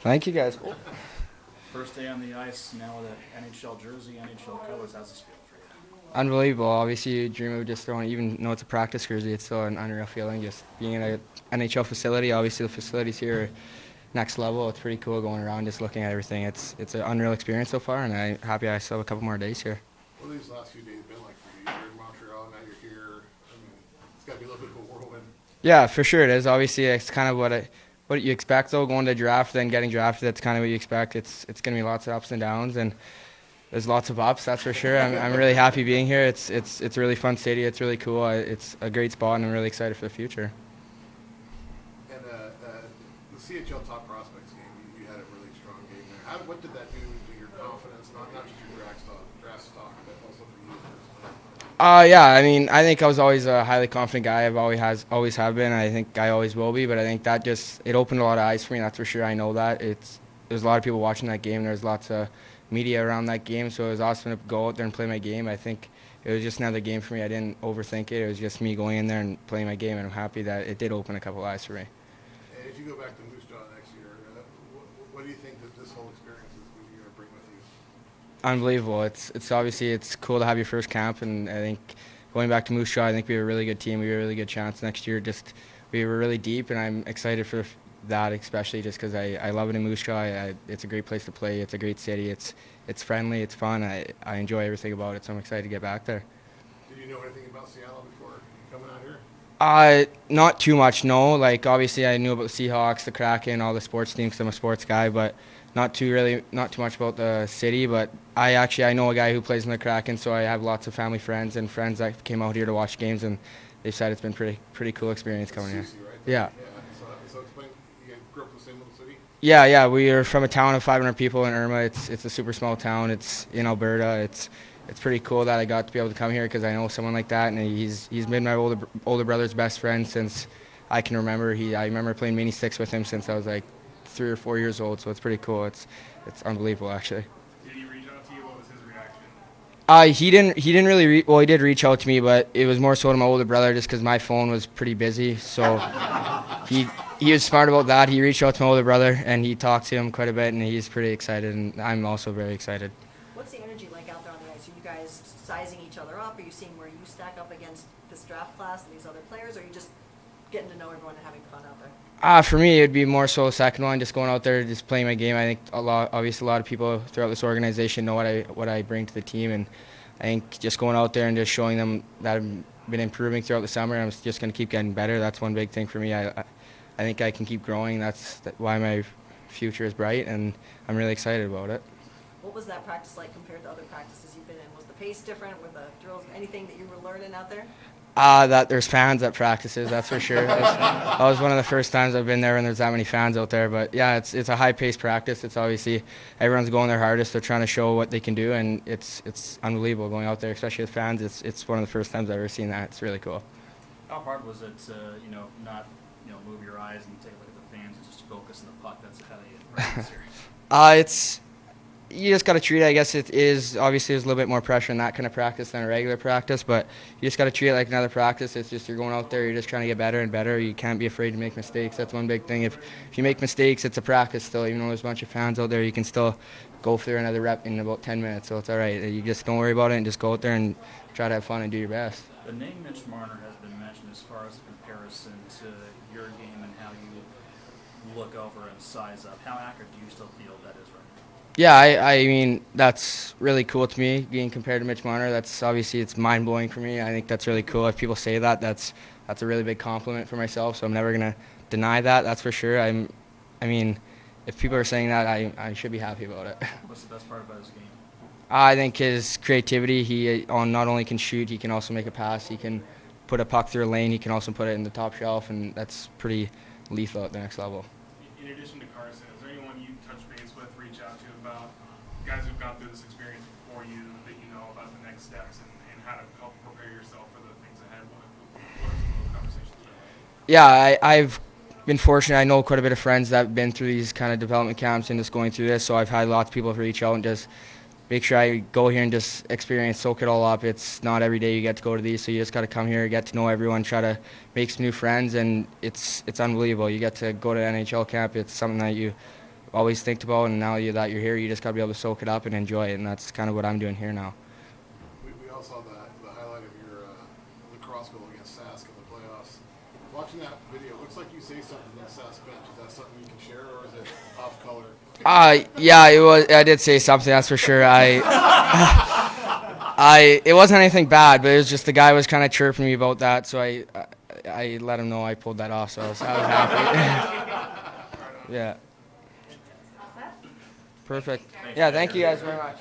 Thank you, guys. First day on the ice, now with an NHL jersey, NHL colors. How's this feel for you? Unbelievable. Obviously, you dream of just throwing, even though it's a practice jersey, it's still an unreal feeling just being in a NHL facility. Obviously, the facilities here are next level. It's pretty cool going around just looking at everything. It's an unreal experience so far, and I'm happy I still have a couple more days here. What have these last few days been like for you? You're in Montreal, now you're here. I mean, it's got to be a little bit of a whirlwind. Yeah, for sure it is. Obviously, it's kind of what you expect though. Going to draft, then getting drafted, that's kind of what you expect. It's going to be lots of ups and downs, and there's lots of ups, that's for sure. I'm really happy being here. It's a really fun city. It's really cool. It's a great spot, and I'm really excited for the future. And the CHL Top Prospects game, you had a really strong game there. What did that do to your confidence, not just your draft stock, but also for you personally? Yeah, I mean, I think I was always a highly confident guy. I've always have been. I think I always will be. But I think that just it opened a lot of eyes for me. That's for sure. I know that there's a lot of people watching that game. There's lots of media around that game, so it was awesome to go out there and play my game. I think it was just another game for me. I didn't overthink it. It was just me going in there and playing my game, and I'm happy that it did open a couple of eyes for me. And if you go back to Moose Jaw next year, what do you think that this whole experience is going to bring with you? Unbelievable. It's obviously it's cool to have your first camp, and I think going back to Moose Jaw, I think we have a really good team. We have a really good chance next year. Just we were really deep, and I'm excited for that, especially just because I love it in Moose Jaw. It's a great place to play. It's a great city. It's friendly. It's fun. I enjoy everything about it, so I'm excited to get back there. Did you know anything about Seattle before coming out here? Not too much, no. Like obviously, I knew about the Seahawks, the Kraken, all the sports teams. 'Cause I'm a sports guy, but not too much about the city. But I know a guy who plays in the Kraken, so I have lots of family friends and friends that came out here to watch games, and they said it's been pretty cool experience coming here. Susie, right? Yeah. Yeah. So explain. You grew up in the same little city. Yeah. We are from a town of 500 people in Irma. It's a super small town. It's in Alberta. It's pretty cool that I got to be able to come here because I know someone like that, and he's been my older brother's best friend since I can remember. I remember playing mini sticks with him since I was like 3 or 4 years old. So it's pretty cool. It's unbelievable actually. Did he reach out to you? What was his reaction? He didn't really well, he did reach out to me, but it was more so to my older brother just because my phone was pretty busy. So he was smart about that. He reached out to my older brother and he talked to him quite a bit, and he's pretty excited, and I'm also very excited. What's the energy like out there on the ice? Are you guys sizing each other up? Are you seeing where you stack up against this draft class and these other players? Or are you just getting to know everyone and having fun out there? For me, it'd be more so the second one, just going out there, just playing my game. I think obviously a lot of people throughout this organization know what I bring to the team, and I think just going out there and just showing them that I've been improving throughout the summer. I'm just going to keep getting better. That's one big thing for me. I think I can keep growing. That's why my future is bright, and I'm really excited about it. What was that practice like compared to other practices you've been in? Was the pace different? Were the drills anything that you were learning out there? That there's fans at practices, that's for sure. That was one of the first times I've been there when there's that many fans out there. But yeah, it's a high-paced practice. It's obviously everyone's going their hardest. They're trying to show what they can do, and it's unbelievable going out there, especially with fans. It's one of the first times I've ever seen that. It's really cool. How hard was it to not move your eyes and take a look at the fans and just focus on the puck that's ahead of you in practice here? It's you just got to treat it. I guess it is obviously there's a little bit more pressure in that kind of practice than a regular practice, but you just got to treat it like another practice. It's just you're going out there, you're just trying to get better and better. You can't be afraid to make mistakes. That's one big thing. If you make mistakes, it's a practice still. Even though there's a bunch of fans out there, you can still go for another rep in about 10 minutes. So it's all right. You just don't worry about it and just go out there and try to have fun and do your best. The name Mitch Marner has been mentioned as far as a comparison to your game and how you look over and size up. How accurate do you still feel that is right now? Yeah, I mean, that's really cool to me, being compared to Mitch Marner. That's obviously, it's mind-blowing for me. I think that's really cool. If people say that, that's a really big compliment for myself, so I'm never going to deny that, that's for sure. I mean, if people are saying that, I should be happy about it. What's the best part about his game? I think his creativity, he not only can shoot, he can also make a pass. He can put a puck through a lane. He can also put it in the top shelf, and that's pretty lethal at the next level. In addition to Carson, is there anyone you touch base with, reach out to about guys who've gone through this experience before you that you know about the next steps and how to help prepare yourself for the things ahead? What are some of those conversations been like? Yeah, I've been fortunate. I know quite a bit of friends that have been through these kind of development camps and just going through this, so I've had lots of people reach out and just make sure I go here and just experience, soak it all up. It's not every day you get to go to these, so you just got to come here, get to know everyone, try to make some new friends, and it's unbelievable. You get to go to NHL camp. It's something that you always think about, and now that you're here, you just got to be able to soak it up and enjoy it, and that's kind of what I'm doing here now. We all saw the highlight of your lacrosse goal against Sask in the playoffs. Watching that video, it looks like you say something in the Sask bench. Is that something you can share, or is it off color? Yeah, it was. I did say something, that's for sure. It wasn't anything bad, but it was just the guy was kind of chirping me about that, so I let him know I pulled that off, so I was happy. Yeah. Perfect. Yeah, thank you guys very much.